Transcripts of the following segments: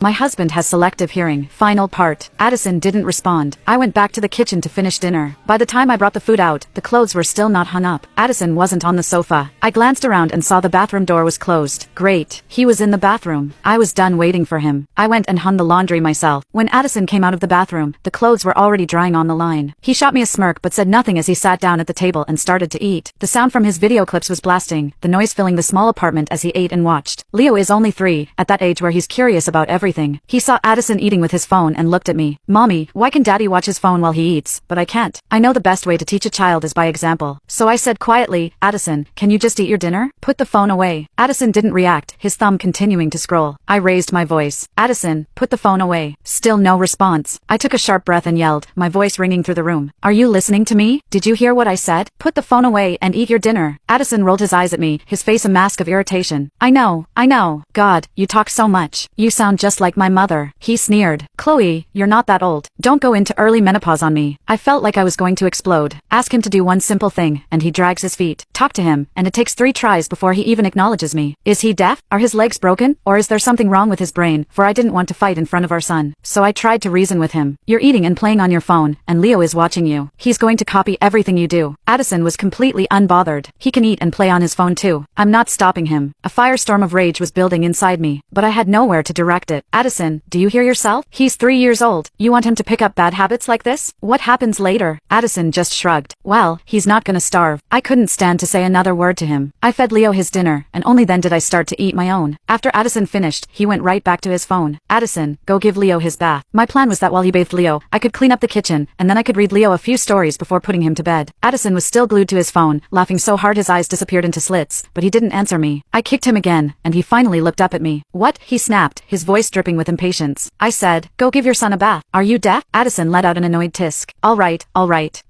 My husband has selective hearing. Final part. Addison didn't respond. I went back to the kitchen to finish dinner. By the time I brought the food out, the clothes were still not hung up. Addison wasn't on the sofa. I glanced around and saw the bathroom door was closed. Great. He was in the bathroom. I was done waiting for him. I went and hung the laundry myself. When Addison came out of the bathroom, the clothes were already drying on the line. He shot me a smirk but said nothing as he sat down at the table and started to eat. The sound from his video clips was blasting, the noise filling the small apartment as he ate and watched. Leo is only 3, at that age where he's curious about everything. He saw Addison eating with his phone and looked at me. Mommy, why can Daddy watch his phone while he eats? But I can't. I know the best way to teach a child is by example. So I said quietly, Addison, can you just eat your dinner? Put the phone away. Addison didn't react, his thumb continuing to scroll. I raised my voice. Addison, put the phone away. Still no response. I took a sharp breath and yelled, my voice ringing through the room. Are you listening to me? Did you hear what I said? Put the phone away and eat your dinner. Addison rolled his eyes at me, his face a mask of irritation. I know. God, you talk so much. You sound just like my mother. He sneered. Chloe, you're not that old. Don't go into early menopause on me. I felt like I was going to explode. Ask him to do one simple thing, and he drags his feet. Talk to him, and it takes 3 tries before he even acknowledges me. Is he deaf? Are his legs broken? Or is there something wrong with his brain? For I didn't want to fight in front of our son. So I tried to reason with him. You're eating and playing on your phone, and Leo is watching you. He's going to copy everything you do. Addison was completely unbothered. He can eat and play on his phone too. I'm not stopping him. A firestorm of rage was building inside me, but I had nowhere to direct it. Addison, do you hear yourself? He's 3 years old. You want him to pick up bad habits like this? What happens later? Addison just shrugged. Well, he's not gonna starve. I couldn't stand to say another word to him. I fed Leo his dinner, and only then did I start to eat my own. After Addison finished, he went right back to his phone. Addison, go give Leo his bath. My plan was that while he bathed Leo, I could clean up the kitchen, and then I could read Leo a few stories before putting him to bed. Addison was still glued to his phone, laughing so hard his eyes disappeared into slits, but he didn't answer me. I kicked him again, and he finally looked up at me. What? He snapped, his voice dripping with impatience. I said, go give your son a bath. Are you deaf? Addison let out an annoyed tisk. All right.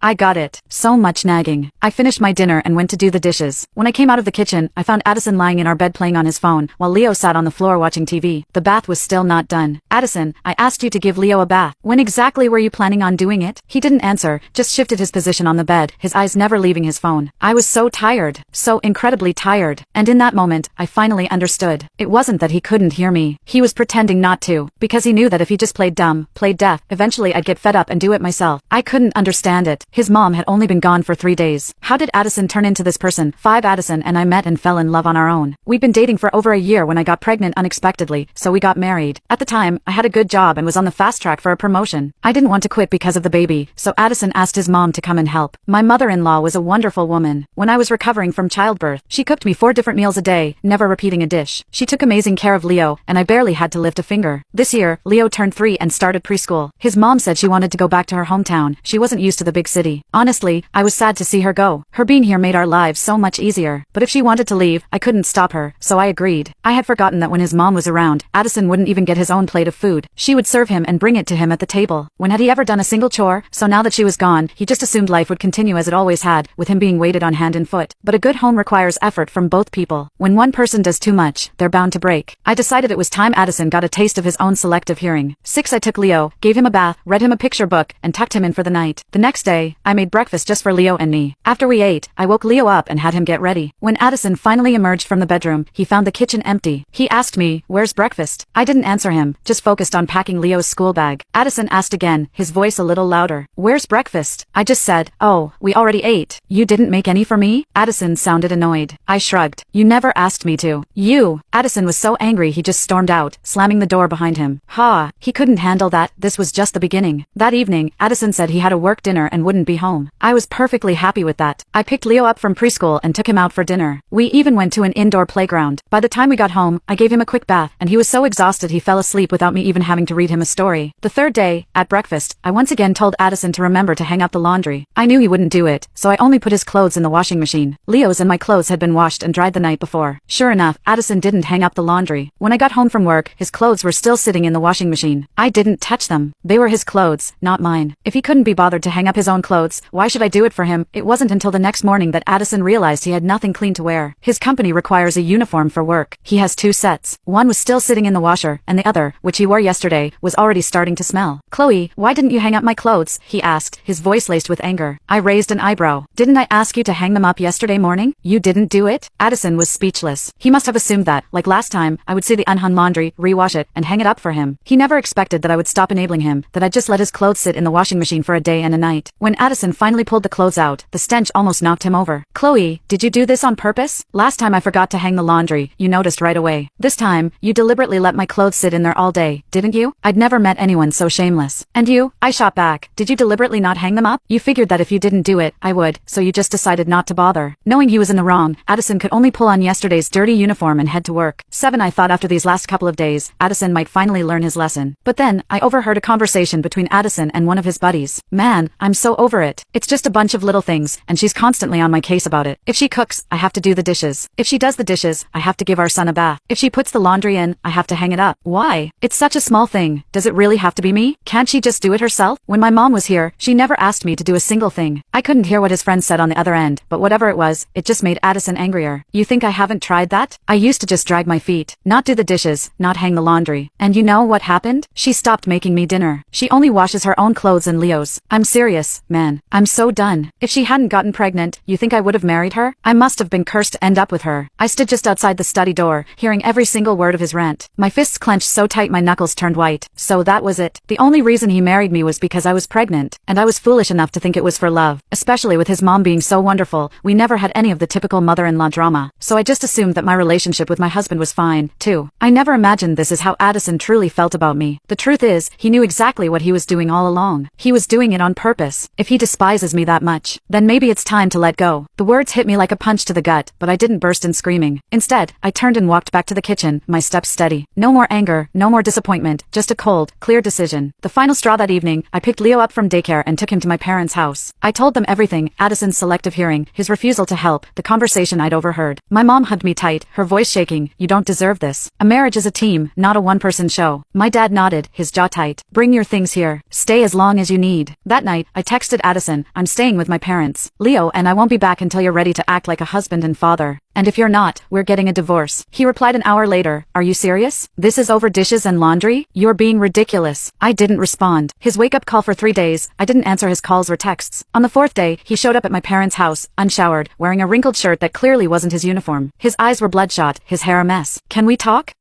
I got it. So much nagging. I finished my dinner and went to do the dishes. When I came out of the kitchen, I found Addison lying in our bed playing on his phone, while Leo sat on the floor watching TV. The bath was still not done. Addison, I asked you to give Leo a bath. When exactly were you planning on doing it? He didn't answer, just shifted his position on the bed, his eyes never leaving his phone. I was so tired. So incredibly tired. And in that moment, I finally understood. It wasn't that he couldn't hear me. He was pretending not to, because he knew that if he just played dumb, played deaf, eventually I'd get fed up and do it myself. I couldn't understand it. His mom had only been gone for 3 days. How did Addison turn into this person? 5 Addison and I met and fell in love on our own. We'd been dating for over a year when I got pregnant unexpectedly, so we got married. At the time, I had a good job and was on the fast track for a promotion. I didn't want to quit because of the baby, so Addison asked his mom to come and help. My mother-in-law was a wonderful woman. When I was recovering from childbirth, she cooked me 4 different meals a day, never repeating a dish. She took amazing care of Leo, and I barely had to lift a finger. This year, Leo turned 3 and started preschool. His mom said she wanted to go back to her hometown. She wasn't used to the big city. Honestly, I was sad to see her go. Her being here made our lives so much easier. But if she wanted to leave, I couldn't stop her, so I agreed. I had forgotten that when his mom was around, Addison wouldn't even get his own plate of food. She would serve him and bring it to him at the table. When had he ever done a single chore? So now that she was gone, he just assumed life would continue as it always had, with him being waited on hand and foot. But a good home requires effort from both people. When one person does too much, they're bound to break. I decided it was time Addison got a taste of his own selective hearing. 6 I took Leo, gave him a bath, read him a picture book, and tucked him in for the night. The next day, I made breakfast just for Leo and me. After we ate, I woke Leo up and had him get ready. When Addison finally emerged from the bedroom, he found the kitchen empty. He asked me, where's breakfast? I didn't answer him, just focused on packing Leo's school bag. Addison asked again, his voice a little louder. Where's breakfast? I just said, oh, we already ate. You didn't make any for me? Addison sounded annoyed. I shrugged. You never asked me to. You. Addison was so angry he just stormed out, slamming the door behind him. Ha, he couldn't handle that. This was just the beginning. That evening, Addison said he had a work dinner and wouldn't be home. I was perfectly happy with that. I picked Leo up from preschool and took him out for dinner. We even went to an indoor playground. By the time we got home, I gave him a quick bath, and he was so exhausted he fell asleep without me even having to read him a story. The third day, at breakfast, I once again told Addison to remember to hang up the laundry. I knew he wouldn't do it, so I only put his clothes in the washing machine. Leo's and my clothes had been washed and dried the night before. Sure enough, Addison didn't hang up the laundry. When I got home from work, his clothes were still sitting in the washing machine. I didn't touch them. They were his clothes, not mine. If he couldn't be bothered to hang up his own clothes, why should I do it for him? It wasn't until the next morning that Addison realized he had nothing clean to wear. His company requires a uniform for work. He has 2 sets. One was still sitting in the washer, and the other, which he wore yesterday, was already starting to smell. Chloe, why didn't you hang up my clothes? He asked, his voice laced with anger. I raised an eyebrow. Didn't I ask you to hang them up yesterday morning? You didn't do it? Addison was speechless. He must have assumed that, like last time, I would see the unhung laundry, rewash it, it and hang it up for him. He never expected that I would stop enabling him, that I'd just let his clothes sit in the washing machine for a day and a night. When Addison finally pulled the clothes out, the stench almost knocked him over. Chloe, did you do this on purpose? Last time I forgot to hang the laundry, you noticed right away. This time, you deliberately let my clothes sit in there all day, didn't you? I'd never met anyone so shameless. And you? I shot back. Did you deliberately not hang them up? You figured that if you didn't do it, I would, so you just decided not to bother. Knowing he was in the wrong, Addison could only pull on yesterday's dirty uniform and head to work. 7. I thought after these last couple of days, Addison might finally learn his lesson. But then, I overheard a conversation between Addison and one of his buddies. Man, I'm so over it. It's just a bunch of little things, and she's constantly on my case about it. If she cooks, I have to do the dishes. If she does the dishes, I have to give our son a bath. If she puts the laundry in, I have to hang it up. Why? It's such a small thing. Does it really have to be me? Can't she just do it herself? When my mom was here, she never asked me to do a single thing. I couldn't hear what his friend said on the other end, but whatever it was, it just made Addison angrier. You think I haven't tried that? I used to just drag my feet, not do the dishes, not hang the laundry. And you know what happened? She stopped making me dinner. She only washes her own clothes and Leo's. I'm serious, man. I'm so done. If she hadn't gotten pregnant, you think I would have married her? I must have been cursed to end up with her. I stood just outside the study door, hearing every single word of his rant. My fists clenched so tight my knuckles turned white. So that was it. The only reason he married me was because I was pregnant, and I was foolish enough to think it was for love. Especially with his mom being so wonderful, we never had any of the typical mother-in-law drama. So I just assumed that my relationship with my husband was fine, too. I never imagined this is how Addison truly felt about me. The truth is, he knew exactly what he was doing all along. He was doing it on purpose. If he despises me that much, then maybe it's time to let go. The words hit me like a punch to the gut, but I didn't burst in screaming. Instead, I turned and walked back to the kitchen, my steps steady. No more anger, no more disappointment, just a cold, clear decision. The final straw that evening, I picked Leo up from daycare and took him to my parents' house. I told them everything, Addison's selective hearing, his refusal to help, the conversation I'd overheard. My mom hugged me tight, her voice shaking. You don't deserve this. A marriage is a team, not a one-person show. My dad nodded, his jaw tight. Bring your things here. Stay as long as you need. That night, I texted Addison, I'm staying with my parents. Leo and I won't be back until you're ready to act like a husband and father. And if you're not, we're getting a divorce. He replied an hour later, are you serious? This is over dishes and laundry? You're being ridiculous. I didn't respond. His wake-up call for 3 days, I didn't answer his calls or texts. On the 4th day, he showed up at my parents' house, unshowered, wearing a wrinkled shirt that clearly wasn't his uniform. His eyes were bloodshot, his hair a mess. Can we talk?